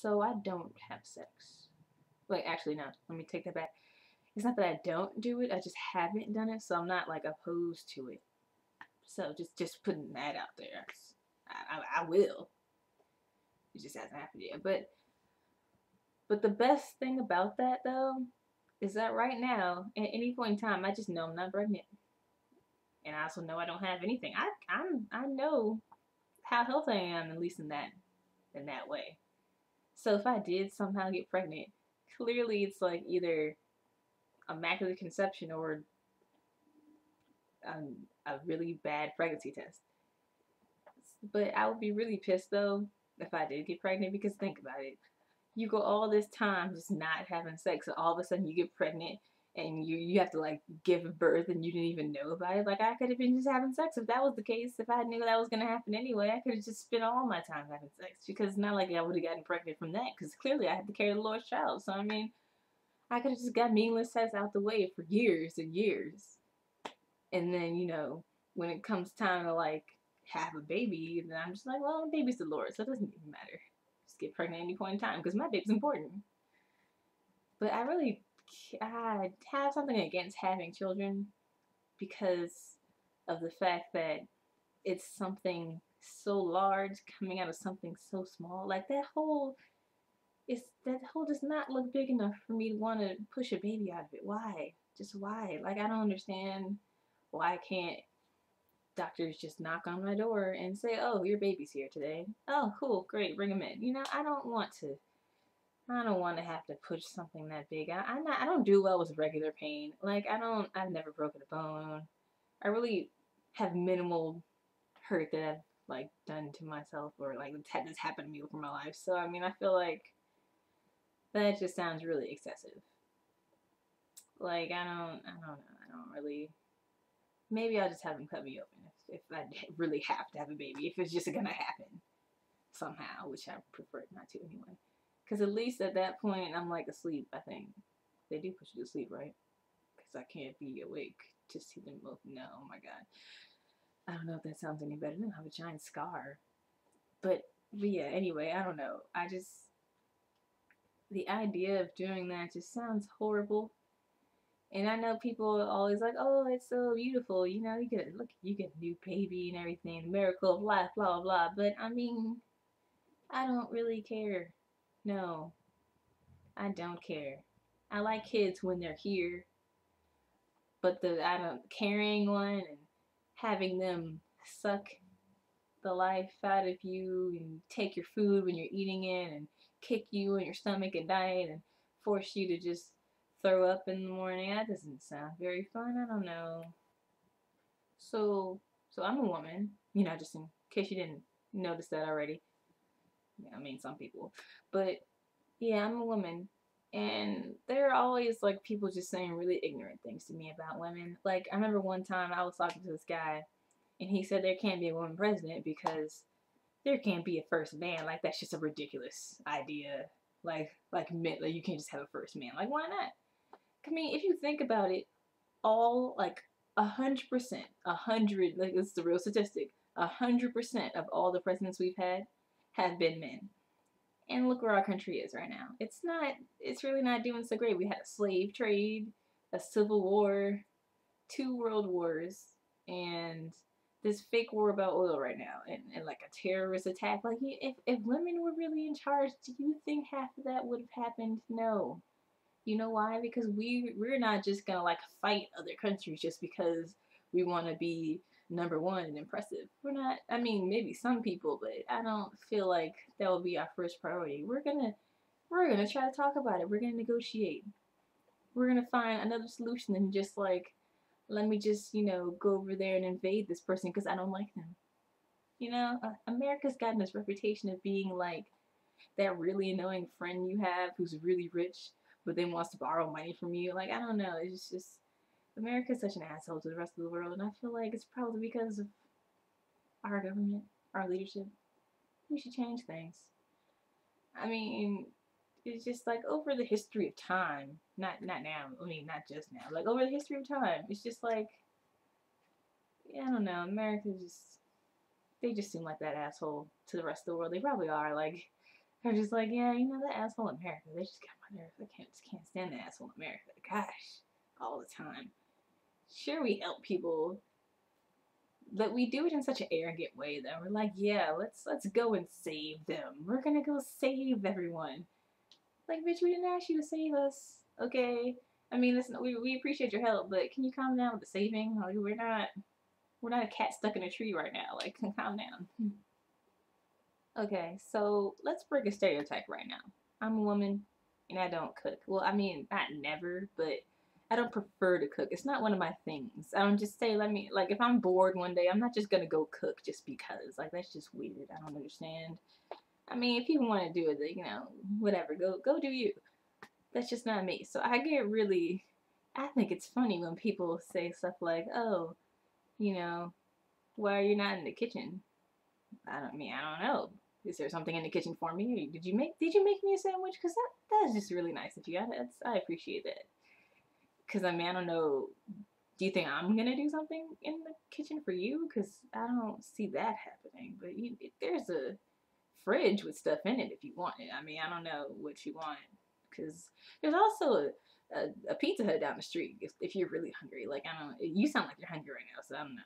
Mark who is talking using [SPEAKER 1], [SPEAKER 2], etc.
[SPEAKER 1] So I don't have sex. Wait, actually, no. Let me take that back. It's not that I don't do it. I just haven't done it, so I'm not like opposed to it. So just putting that out there. I will. It just hasn't happened yet. But the best thing about that though is that right now, at any point in time, I just know I'm not pregnant, and I also know I don't have anything. I know how healthy I am, at least in that way. So if I did somehow get pregnant, clearly it's like either immaculate conception or a really bad pregnancy test. But I would be really pissed though if I did get pregnant, because think about it. You go all this time just not having sex, and all of a sudden you get pregnant and you have to like give birth and you didn't even know about it. Like I could have been just having sex if that was the case. If I knew that was gonna happen anyway, I could have just spent all my time having sex, because it's not like I would have gotten pregnant from that, because clearly I had to carry the Lord's child. So I mean, I could have just got meaningless sex out the way for years and years. And then, when it comes time to like have a baby, then I'm just like, well, baby's the Lord, so it doesn't even matter. Just get pregnant at any point in time because my baby's important. But I have something against having children because of the fact that it's something so large coming out of something so small. Like that hole does not look big enough for me to want to push a baby out of it. Why? Just why? Like I don't understand why can't doctors just knock on my door and say, "Oh, your baby's here today. Oh, cool, great, bring him in." I don't want to. I don't want to have to push something that big. I don't do well with regular pain. Like I've never broken a bone. I really have minimal hurt that I've like done to myself, or like that's happened to me over my life. So I mean, I feel like that just sounds really excessive. Like I don't know. I don't really. Maybe I'll just have them cut me open if I really have to have a baby. If it's just gonna happen somehow, which I prefer not to anyway. Because at least at that point, I'm like asleep, I think. They do put you to sleep, right? Because I can't be awake to see them both. No, oh my god. I don't know if that sounds any better. I don't have a giant scar. But yeah, anyway, I don't know. The idea of doing that just sounds horrible. And I know people are always like, "Oh, it's so beautiful." You get a new baby and everything, the miracle of life, blah blah blah. But I mean, I don't really care. No, I don't care. I like kids when they're here, but I don't carrying one and having them suck the life out of you and take your food when you're eating it and kick you in your stomach at night and force you to just throw up in the morning. That doesn't sound very fun. I don't know. So, so I'm a woman. Just in case you didn't notice that already. Yeah, I mean, some people, but yeah, I'm a woman. And there are always like people just saying really ignorant things to me about women. Like I remember one time I was talking to this guy and he said there can't be a woman president because there can't be a first man. Like that's just a ridiculous idea. Like you can't just have a first man. Like why not? I mean, if you think about it, all like 100%, 100, like this is the real statistic. 100% of all the presidents we've had have been men. And look where our country is right now. It's really not doing so great. We had a slave trade, a civil war, two world wars, and this fake war about oil right now, and like a terrorist attack. Like, if women were really in charge, do you think half of that would have happened? No. You know why? Because we're not just gonna like fight other countries just because we want to be number one and impressive. We're not. I mean, maybe some people, but I don't feel like that will be our first priority. We're gonna try to talk about it. We're gonna negotiate. We're gonna find another solution than just like, let me just go over there and invade this person because I don't like them. America's gotten this reputation of being like that really annoying friend you have who's really rich but then wants to borrow money from you. Like, I don't know. It's just America's such an asshole to the rest of the world, and I feel like it's probably because of our government, our leadership. We should change things. I mean, it's just like over the history of time, not now. I mean, not just now. Like over the history of time, it's just like, yeah, I don't know. America just, they just seem like that asshole to the rest of the world. They probably are. Like, They're just like, yeah, you know, the asshole America. They just got my nerves. I can't stand the asshole America. Gosh, all the time. Sure, we help people, but we do it in such an arrogant way that we're like, yeah, let's go and save them. We're gonna go save everyone. Like, bitch, we didn't ask you to save us. Okay. I mean, listen, we appreciate your help, but can you calm down with the saving? Like, we're not a cat stuck in a tree right now. Like, calm down. Okay, so let's break a stereotype right now. I'm a woman and I don't cook. Well, I mean, not never, but I don't prefer to cook. It's not one of my things. I don't just say, let me, like, if I'm bored one day, I'm not just gonna go cook just because. Like, that's just weird. I don't understand. I mean, if people want to do it, you know, whatever, go do you. That's just not me. So I get really, I think it's funny when people say stuff like, oh, you know, why are you not in the kitchen? I don't know. Is there something in the kitchen for me? Did you make me a sandwich? Because that is just really nice of you. I appreciate that. Because I mean, I don't know. Do you think I'm gonna do something in the kitchen for you? Because I don't see that happening. But there's a fridge with stuff in it if you want it. I mean, I don't know what you want. Because there's also a Pizza Hut down the street if you're really hungry. Like, I don't. You sound like you're hungry right now, so I don't know.